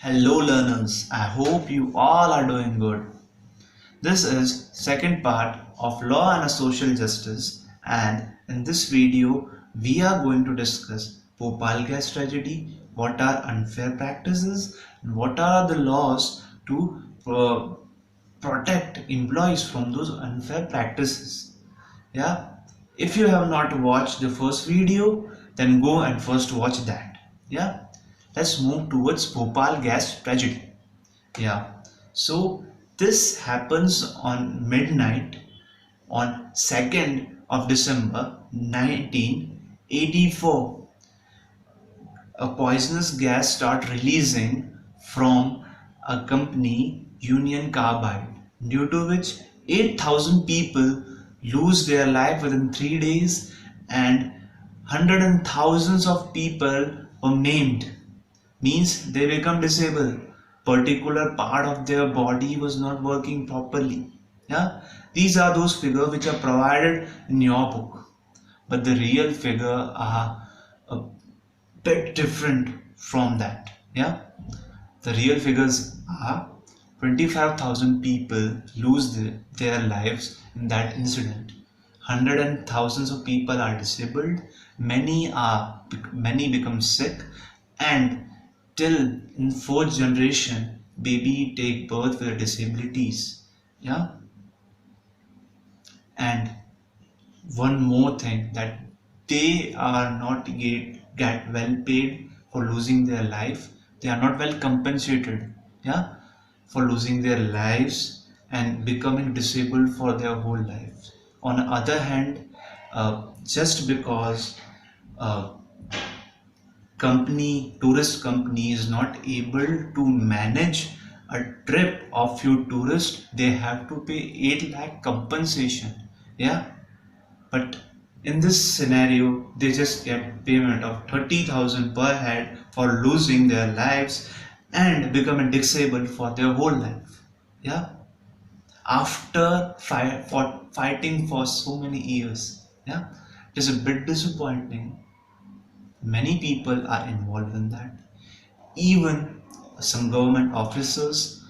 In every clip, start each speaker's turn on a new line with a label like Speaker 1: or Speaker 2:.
Speaker 1: Hello learners, I hope you all are doing good. This is second part of Law and Social Justice, and in this video we are going to discuss Bhopal gas tragedy, what are unfair practices and what are the laws to protect employees from those unfair practices. Yeah, if you have not watched the first video, then go and first watch that. Yeah, let's move towards Bhopal gas tragedy. Yeah, so this happens on midnight on 2nd of December 1984. A poisonous gas start releasing from a company, Union Carbide, due to which 8,000 people lose their life within 3 days and hundreds and thousands of people were maimed. Means they become disabled. Particular part of their body was not working properly. Yeah, these are those figures which are provided in your book, but the real figure are a bit different from that. Yeah, the real figures are 25,000 people lose their lives in that incident. Hundreds and thousands of people are disabled. Many become sick, and till in fourth generation, baby take birth with disabilities. Yeah, and one more thing that they are not get well paid for losing their life. They are not well compensated. Yeah, for losing their lives and becoming disabled for their whole lives. On the other hand, just because uh, tourist company is not able to manage a trip of few tourists, they have to pay 8 lakh compensation. Yeah, but in this scenario they just get payment of 30,000 per head for losing their lives and becoming disabled for their whole life. Yeah, after fighting for so many years. Yeah, it is a bit disappointing. Many people are involved in that, even some government officers,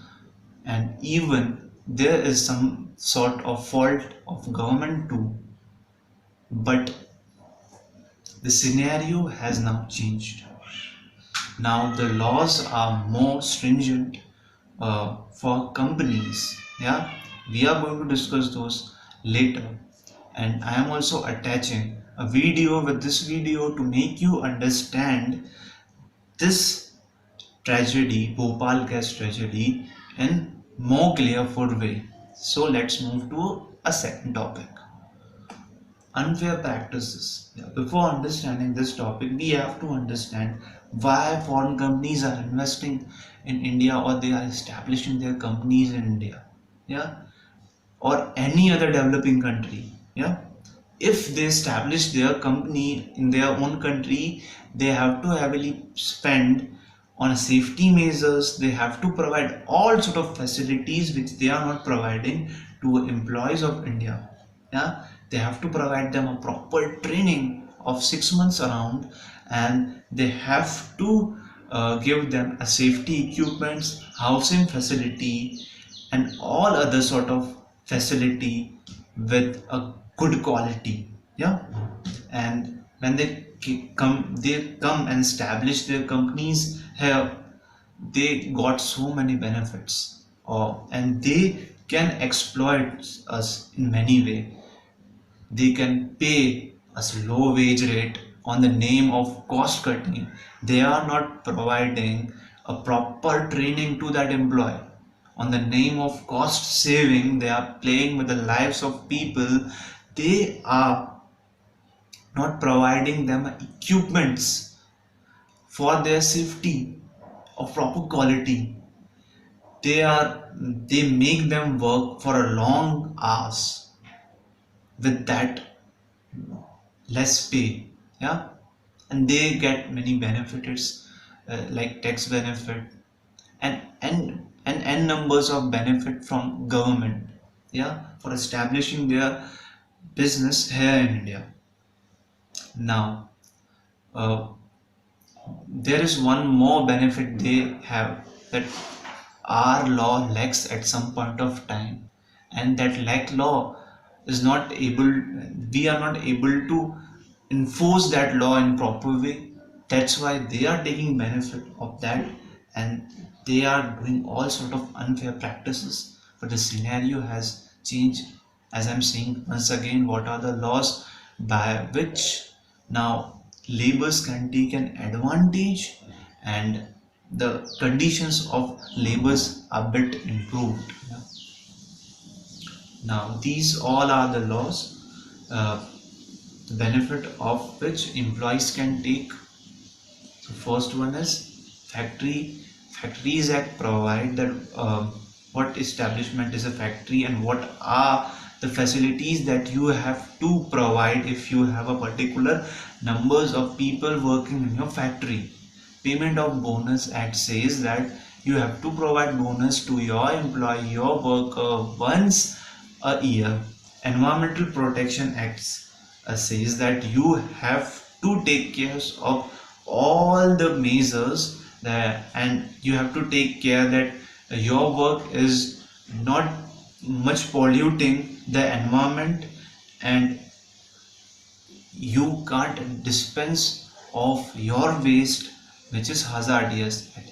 Speaker 1: and even there is some sort of fault of government too. But the scenario has now changed. Now the laws are more stringent for companies. Yeah, we are going to discuss those later, and I am also attaching a video with this video to make you understand this tragedy, Bhopal gas tragedy, in more clearful way. So let's move to a second topic, unfair practices. Yeah, before understanding this topic, we have to understand why foreign companies are investing in India, or they are establishing their companies in India. Yeah, or any other developing country. Yeah, if they establish their company in their own country, they have to heavily spend on safety measures. They have to provide all sort of facilities which they are not providing to employees of India. Yeah, they have to provide them a proper training of 6 months around, and they have to give them a safety equipments, housing facility, and all other sort of facility with a good quality. Yeah, and when they come and establish their companies here, they got so many benefits, and they can exploit us in many ways. They can pay us low wage rate on the name of cost cutting. They are not providing a proper training to that employee. On the name of cost saving, they are playing with the lives of people. They are not providing them equipments for their safety of proper quality. They make them work for a long hours with that less pay. Yeah, and they get many benefits, like tax benefit, and n numbers of benefit from government. Yeah, for establishing their business here in India. Now, uh, there is one more benefit they have. that our law lacks at some point of time, and that lack law is not able, we are not able to enforce that law in proper way. That's why they are taking benefit of that, and they are doing all sort of unfair practices. But the scenario has changed. As I'm saying once again, what are the laws by which now laborers can take an advantage, and the conditions of laborers are bit improved. Now these all are the laws, the benefit of which employees can take. So first one is Factories Act provide that what establishment is a factory and what are the facilities that you have to provide if you have a particular numbers of people working in your factory. Payment of Bonus Act says that you have to provide bonus to your employee, your worker once a year. Environmental Protection Act says that you have to take care of all the measures that, and you have to take care that your work is not much polluting the environment, and you can't dispense of your waste which is hazardous at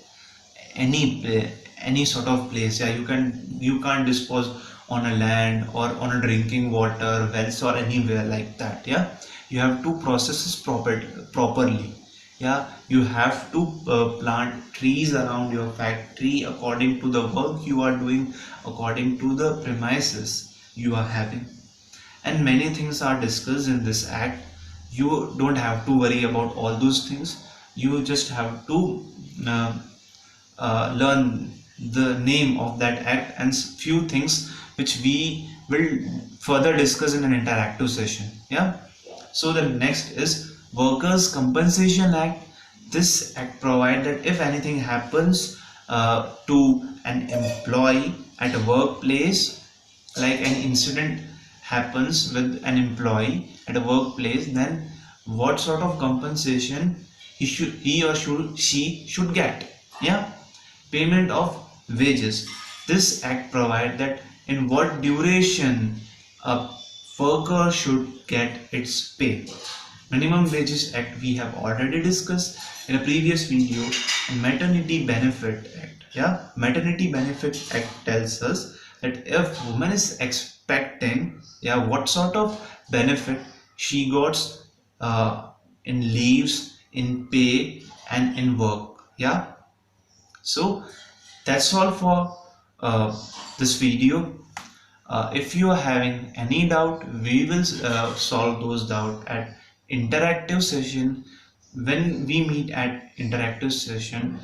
Speaker 1: any sort of place. Yeah, you can't dispose on a land or on a drinking water wells or anywhere like that. Yeah, you have to process this properly. Yeah, you have to plant trees around your factory according to the work you are doing, according to the premises you are having, and many things are discussed in this act. You don't have to worry about all those things. You just have to learn the name of that act and few things which we will further discuss in an interactive session. Yeah, so the next is Workers Compensation Act. This act provides that if anything happens to an employee at a workplace, like an incident happens with an employee at a workplace, then what sort of compensation he or she should get. Yeah, payment of wages. This act provides that in what duration a worker should get its pay. Minimum Wages Act we have already discussed in a previous video. Maternity Benefit Act. Yeah, Maternity Benefit Act tells us that if woman is expecting, yeah, what sort of benefit she got in leaves, in pay, and in work. Yeah, so that's all for this video. If you are having any doubt, we will solve those doubts at interactive session. When we meet at interactive session,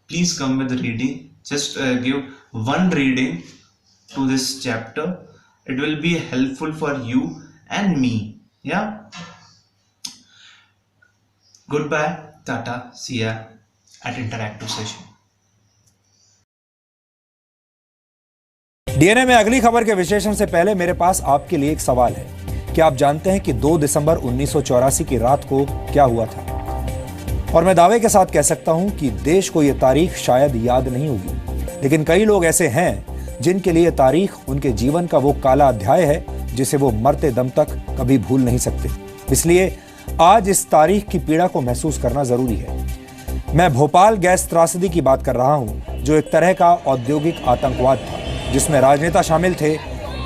Speaker 1: please come with reading. Just give one reading to this chapter. It will be helpful for you and me. Yeah, goodbye, tata, see ya at interactive session.
Speaker 2: DNA में अगली खबर के विश्लेषण से पहले मेरे पास आपके लिए एक सवाल है। क्या आप जानते हैं कि 2 दिसंबर 1984 की रात को क्या हुआ था? और मैं दावे के साथ कह सकता हूं कि देश को यह तारीख शायद याद नहीं होगी, लेकिन कई लोग ऐसे हैं जिनके लिए तारीख उनके जीवन का वो काला अध्याय है जिसे वो मरते दम तक कभी भूल नहीं सकते। इसलिए आज इस तारीख की पीड़ा को महसूस करना जरूरी है। मैं भोपाल गैस त्रासदी की बात कर रहा हूं, जो एक तरह का औद्योगिक आतंकवाद था, जिसमें राजनेता शामिल थे,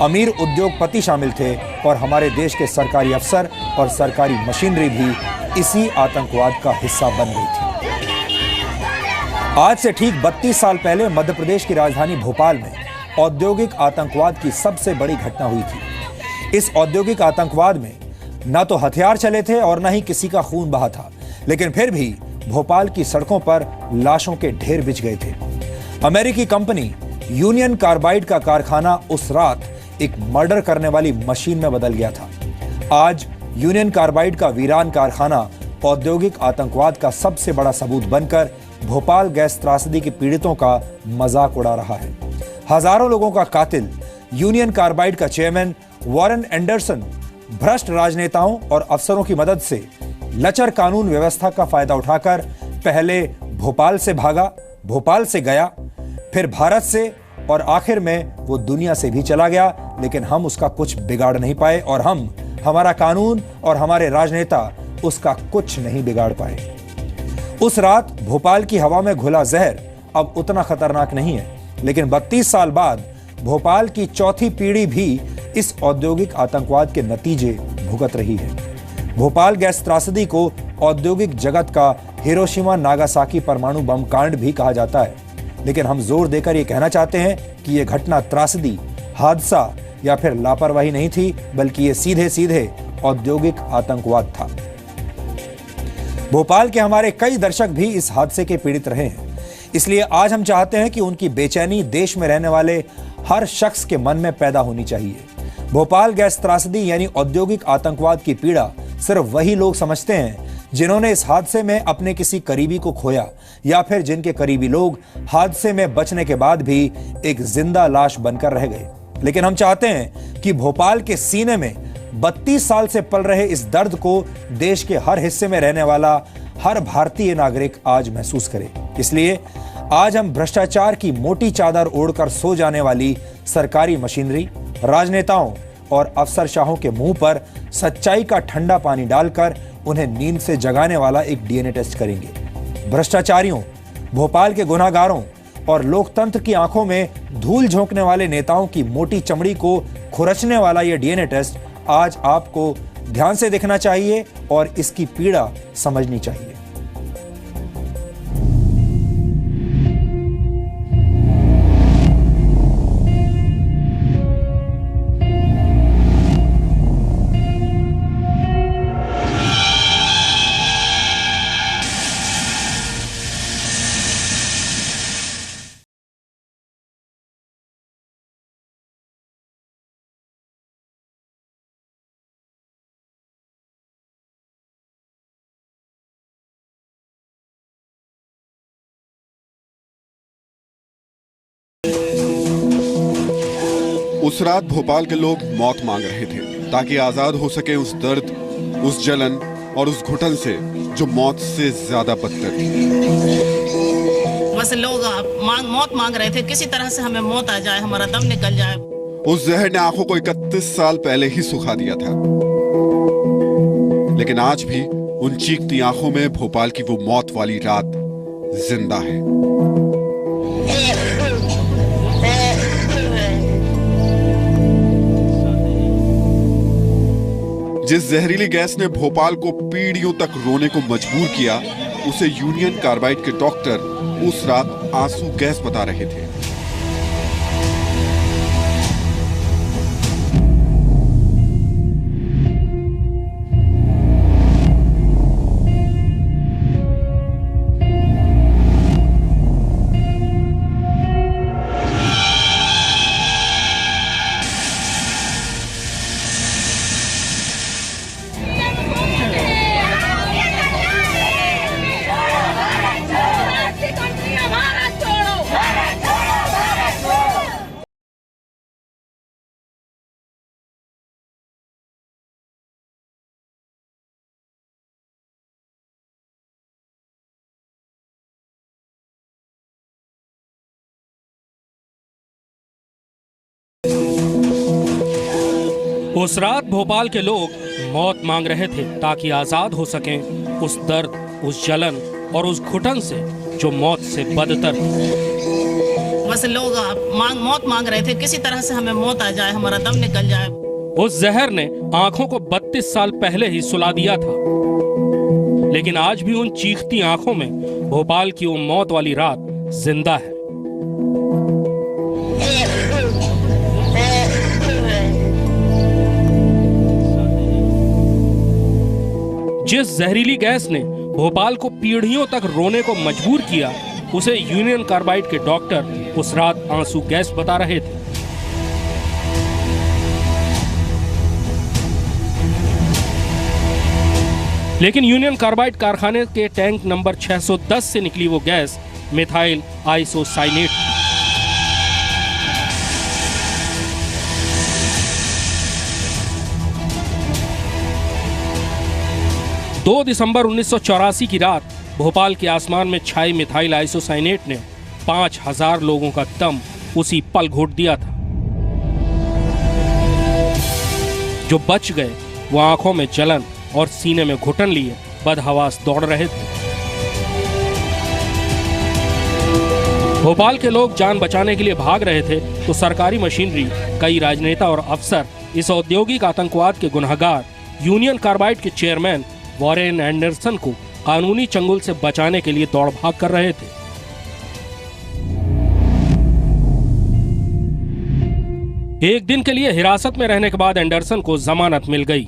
Speaker 2: अमीर उद्योगपति शामिल थे और हमारे देश के सरकारी अफसर और सरकारी मशीनरी भी इसी आतंकवाद का हिस्सा बन गई थी। आज से ठीक 32 साल पहले मध्य प्रदेश की राजधानी भोपाल में औद्योगिक आतंकवाद की सबसे बड़ी घटना हुई थी। इस औद्योगिक आतंकवाद में न तो हथियार चले थे और न ही किसी का खून बहा था, लेकिन फिर भी भोपाल की सड़कों पर लाशों के ढेर बिछ गए थे। अमेरिकी कंपनी यूनियन कार्बाइड का कारखाना उस रात एक मर्डर करने वाली मशीन में बदल गया था। आज यूनियन कार्बाइड का वीरान कारखाना औद्योगिक आतंकवाद का सबसे बड़ा सबूत बनकर भोपाल गैस त्रासदी के पीड़ितों का मजाक उड़ा रहा है। हजारों लोगों का कातिल यूनियन कार्बाइड का चेयरमैन वॉरेन एंडरसन भ्रष्ट राजनेताओं और अफसरों की मदद से लचर कानून व्यवस्था का फायदा उठाकर पहले भोपाल से भागा, भोपाल से गया, फिर भारत से, और आखिर में वो दुनिया से भी चला गया, लेकिन हम उसका कुछ बिगाड़ नहीं पाए और हमारा कानून और हमारे राजनेता उसका कुछ नहीं बिगाड़ पाए। उस रात भोपाल की हवा में घुला जहर अब उतना खतरनाक नहीं है, लेकिन 32 साल बाद भोपाल की चौथी पीढ़ी भी इस औद्योगिक आतंकवाद के नतीजे भुगत रही है। भोपाल गैस त्रासदी को औद्योगिक जगत का हिरोशिमा नागासाकी परमाणु बम कांड भी कहा जाता है, लेकिन हम जोर देकर यह कहना चाहते हैं कि यह घटना त्रासदी, हादसा या फिर लापरवाही नहीं थी, बल्कि यह सीधे सीधे औद्योगिक आतंकवाद था। भोपाल के हमारे कई दर्शक भी इस हादसे के पीड़ित रहे हैं, इसलिए आज हम चाहते हैं कि उनकी बेचैनी देश में रहने वाले हर शख्स के मन में पैदा होनी चाहिए। भोपाल गैस त्रासदी यानी औद्योगिक आतंकवाद की पीड़ा सिर्फ वही लोग समझते हैं जिन्होंने इस हादसे में अपने किसी करीबी को खोया, या फिर जिनके करीबी लोग हादसे में बचने के बाद भी एक जिंदा लाश बनकर रह गए। लेकिन हम चाहते हैं कि भोपाल के सीने में 32 साल से पल रहे इस दर्द को देश के हर हिस्से में रहने वाला हर भारतीय नागरिक आज महसूस करे। इसलिए आज हम भ्रष्टाचार की मोटी चादर ओढ़कर सो जाने वाली सरकारी मशीनरी, राजनेताओं और अफसरशाहों के मुंह पर सच्चाई का ठंडा पानी डालकर उन्हें नींद से जगाने वाला एक डीएनए टेस्ट करेंगे। भ्रष्टाचारियों, भोपाल के गुनाहगारों और लोकतंत्र की आंखों में धूल झोंकने वाले नेताओं की मोटी चमड़ी को खुरचने वाला यह डीएनए टेस्ट आज आपको ध्यान से देखना चाहिए और इसकी पीड़ा समझनी चाहिए।
Speaker 3: उस रात भोपाल के लोग मौत मांग रहे थे ताकि आजाद हो सके उस दर्द, उस जलन और उस घुटन से जो मौत से ज्यादा बदतर थी।
Speaker 4: बस लोग मौत मांग रहे थे, किसी तरह से हमें मौत आ जाए, हमारा दम निकल जाए।
Speaker 3: उस जहर ने आंखों को 31 साल पहले ही सुखा दिया था, लेकिन आज भी उन चीखती आंखों में भोपाल की वो मौत वाली रात जिंदा है। जिस जहरीली गैस ने भोपाल को पीढ़ियों तक रोने को मजबूर किया, उसे यूनियन कार्बाइड के डॉक्टर उस रात आंसू गैस बता रहे थे।
Speaker 5: उस रात भोपाल के लोग मौत मांग रहे थे ताकि आजाद हो सकें उस दर्द, उस जलन और उस घुटन से जो मौत से बदतर थी।
Speaker 4: बस लोग मौत मांग रहे थे, किसी तरह से हमें मौत आ जाए, हमारा दम निकल जाए।
Speaker 5: उस जहर ने आंखों को 32 साल पहले ही सुला दिया था, लेकिन आज भी उन चीखती आंखों में भोपाल की वो मौत वाली रात जिंदा है। जिस जहरीली गैस ने भोपाल को पीढ़ियों तक रोने को मजबूर किया, उसे यूनियन कार्बाइड के डॉक्टर उस रात आंसू गैस बता रहे थे। लेकिन यूनियन कार्बाइड कारखाने के टैंक नंबर 610 से निकली वो गैस मिथाइल आइसोसाइनेट थी। 2 दिसंबर 1984 की रात भोपाल के आसमान में छाई मिथाइल आइसोसाइनेट ने 5,000 लोगों का दम उसी पल घोट दिया था। जो बच गए वो आंखों में जलन और सीने में घुटन लिए बदहवास दौड़ रहे थे। भोपाल के लोग जान बचाने के लिए भाग रहे थे तो सरकारी मशीनरी, कई राजनेता और अफसर इस औद्योगिक आतंकवाद के गुनहगार यूनियन कार्बाइड के चेयरमैन वॉरेन एंडरसन को कानूनी चंगुल से बचाने के लिए दौड़ भाग कर रहे थे। एक दिन के लिए हिरासत में रहने के बाद एंडरसन को जमानत मिल गई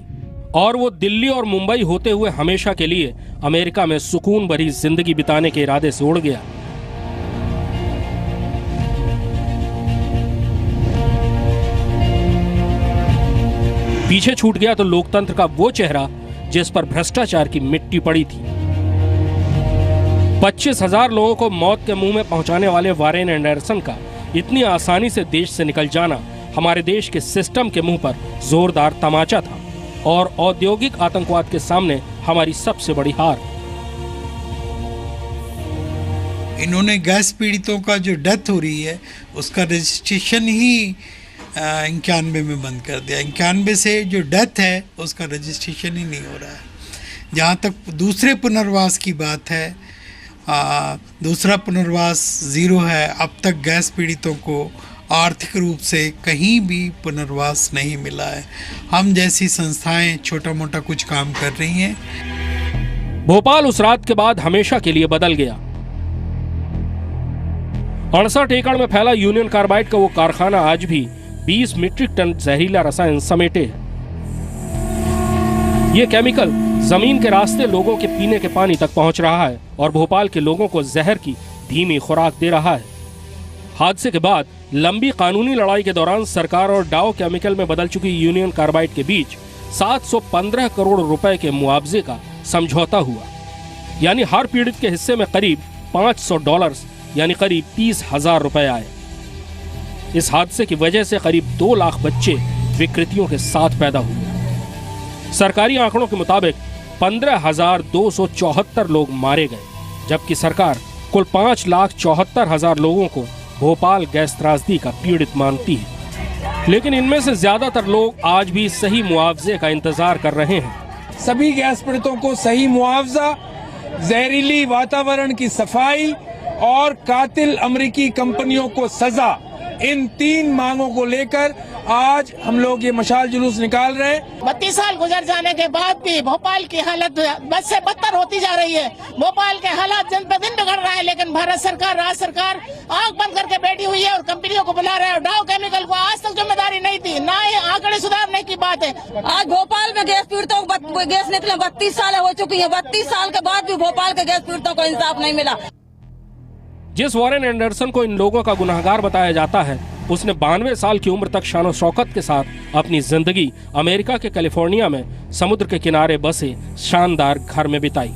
Speaker 5: और वो दिल्ली और मुंबई होते हुए हमेशा के लिए अमेरिका में सुकून भरी जिंदगी बिताने के इरादे से उड़ गया। पीछे छूट गया तो लोकतंत्र का वो चेहरा जिस पर भ्रष्टाचार की मिट्टी पड़ी थी। 25,000 लोगों को मौत के मुंह में पहुंचाने वाले वॉरेन एंडरसन का इतनी आसानी से देश से निकल जाना हमारे देश के सिस्टम के मुंह पर जोरदार तमाचा था और औद्योगिक आतंकवाद के सामने हमारी सबसे बड़ी हार।
Speaker 6: इन्होंने गैस पीड़ितों का जो डेथ हो रही है उसका रजिस्ट्रेशन ही 91 में बंद कर दिया। 91 से जो डेथ है उसका रजिस्ट्रेशन ही नहीं हो रहा है। जहाँ तक दूसरे पुनर्वास की बात है, दूसरा पुनर्वास 0 है। अब तक गैस पीड़ितों को आर्थिक रूप से कहीं भी पुनर्वास नहीं मिला है। हम जैसी संस्थाएं छोटा मोटा कुछ काम कर रही हैं।
Speaker 5: भोपाल उस रात के बाद हमेशा के लिए बदल गया। 68 एकड़ में फैला यूनियन कार्बाइड का वो कारखाना आज भी 20 मीट्रिक टन जहरीला रसायन समेटे है। ये केमिकल जमीन के रास्ते लोगों के पीने के पानी तक पहुंच रहा है और भोपाल के लोगों को जहर की धीमी खुराक दे रहा है। हादसे के बाद लंबी कानूनी लड़ाई के दौरान सरकार और डाउ केमिकल में बदल चुकी यूनियन कार्बाइड के बीच 715 करोड़ रुपए के मुआवजे का समझौता हुआ। यानी हर पीड़ित के हिस्से में करीब $500 यानी करीब 30,000 रुपए आए। इस हादसे की वजह से करीब 2 लाख बच्चे विकृतियों के साथ पैदा हुए। सरकारी आंकड़ों के मुताबिक 15,274 लोग मारे गए, जबकि सरकार कुल 5,74,000 लोगों को भोपाल गैस त्रासदी का पीड़ित मानती है। लेकिन इनमें से ज्यादातर लोग आज भी सही मुआवजे का इंतजार कर रहे हैं।
Speaker 7: सभी गैस पीड़ितों को सही मुआवजा, जहरीली वातावरण की सफाई और कातिल अमेरिकी कंपनियों को सजा, इन 3 मांगों को लेकर आज हम लोग ये मशाल जुलूस निकाल रहे हैं।
Speaker 4: 32 साल गुजर जाने के बाद भी भोपाल की हालत बद से बदतर होती जा रही है। भोपाल के हालात दिन पे दिन बिगड़ रहा है, लेकिन भारत सरकार, राज्य सरकार आंख बंद करके बैठी हुई है और कंपनियों को बुला रहे हैं। डाउ केमिकल को आज तक जिम्मेदारी नहीं थी, ना ही आंकड़े सुधारने की बात है।
Speaker 8: आज भोपाल में गैस पीड़ितों को गैस निकले 32 साल हो चुकी है। 32 साल के बाद भी भोपाल के गैस पीड़ितों को इंसाफ नहीं मिला।
Speaker 5: जिस वॉरेन एंडरसन को इन लोगों का गुनहगार बताया जाता है, उसने 92 साल की उम्र तक शानो शौकत के साथ अपनी जिंदगी अमेरिका के कैलिफोर्निया में समुद्र के किनारे बसे शानदार घर में बिताई।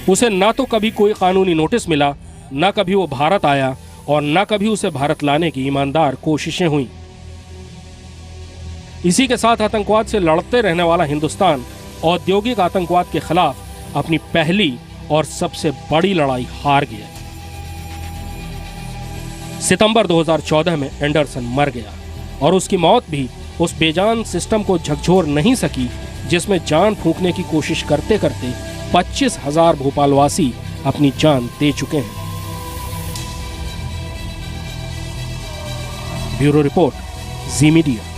Speaker 5: उसे न तो कभी कोई कानूनी नोटिस मिला, न कभी वो भारत आया और न कभी उसे भारत लाने की ईमानदार कोशिशें हुई। इसी के साथ आतंकवाद से लड़ते रहने वाला हिंदुस्तान औद्योगिक आतंकवाद के खिलाफ अपनी पहली और सबसे बड़ी लड़ाई हार गया। सितंबर 2014 में एंडरसन मर गया और उसकी मौत भी उस बेजान सिस्टम को झकझोर नहीं सकी जिसमें जान फूंकने की कोशिश करते करते 25,000 भोपालवासी अपनी जान दे चुके हैं। ब्यूरो रिपोर्ट, जी मीडिया।